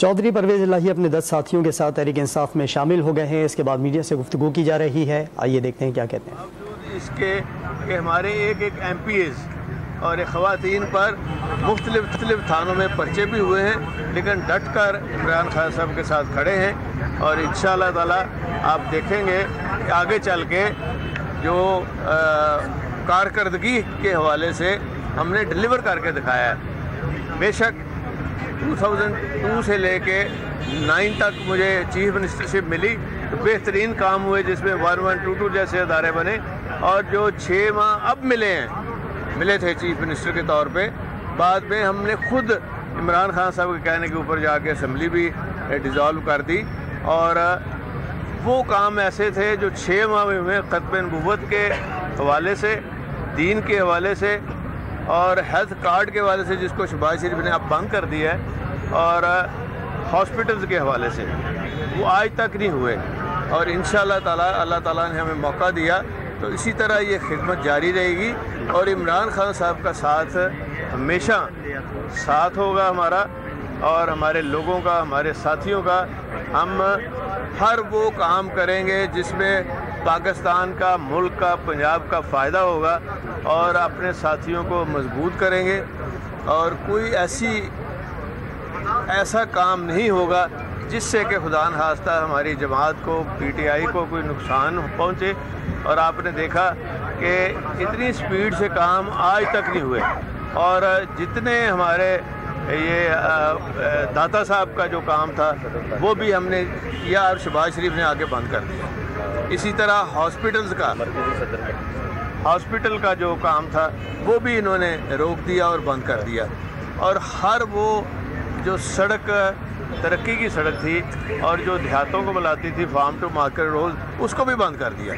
चौधरी परवेज इलाही अपने 10 साथियों के साथ तहरीक इंसाफ में शामिल हो गए हैं। इसके बाद मीडिया से गुफ्तगू की जा रही है, आइए देखते हैं क्या कहते हैं। इसके कि हमारे एक MPs और एक ख़वातीन पर मुख्तलिफ थानों में पर्चे भी हुए हैं, लेकिन डट कर इमरान खान साहब के साथ खड़े हैं और इंशाअल्लाह ताला आप देखेंगे कि आगे चल के जो कारकर्दगी के हवाले से हमने डिलीवर करके दिखाया है। बेशक 2002 से लेके 9 तक मुझे चीफ मिनिस्टरशिप मिली तो बेहतरीन काम हुए, जिसमें 1122 जैसे अदारे बने, और जो 6 माह अब मिले थे चीफ मिनिस्टर के तौर पे, बाद में हमने खुद इमरान खान साहब के कहने के ऊपर जाके असम्बली भी डिज़ोल्व कर दी। और वो काम ऐसे थे जो 6 माह में हुए, ख़त्म नबूवत के हवाले से, दीन के हवाले से और हेल्थ कार्ड के हवाले से, जिसको शहबाज शरीफ ने अब बंद कर दिया है, और हॉस्पिटल्स के हवाले से, वो आज तक नहीं हुए। और इंशाअल्लाह ताला अल्लाह ताला ने हमें मौका दिया तो इसी तरह ये खिदमत जारी रहेगी और इमरान खान साहब का साथ हमेशा साथ होगा हमारा और हमारे लोगों का, हमारे साथियों का। हम हर वो काम करेंगे जिसमें पाकिस्तान का, मुल्क का, पंजाब का फ़ायदा होगा और अपने साथियों को मजबूत करेंगे। और कोई ऐसा काम नहीं होगा जिससे कि खुदा न खास्ता हमारी जमात को, PTI को कोई नुकसान पहुँचे। और आपने देखा कि इतनी स्पीड से काम आज तक नहीं हुए, और जितने हमारे ये दाता साहब का जो काम था वो भी हमने किया और शहबाज शरीफ ने आगे बंद कर दिया। इसी तरह हॉस्पिटल का जो काम था वो भी इन्होंने रोक दिया और बंद कर दिया। और हर वो जो सड़क, तरक्की की सड़क थी और जो देहातों को मिलाती थी फार्म टू मार्केट रोड, उसको भी बंद कर दिया।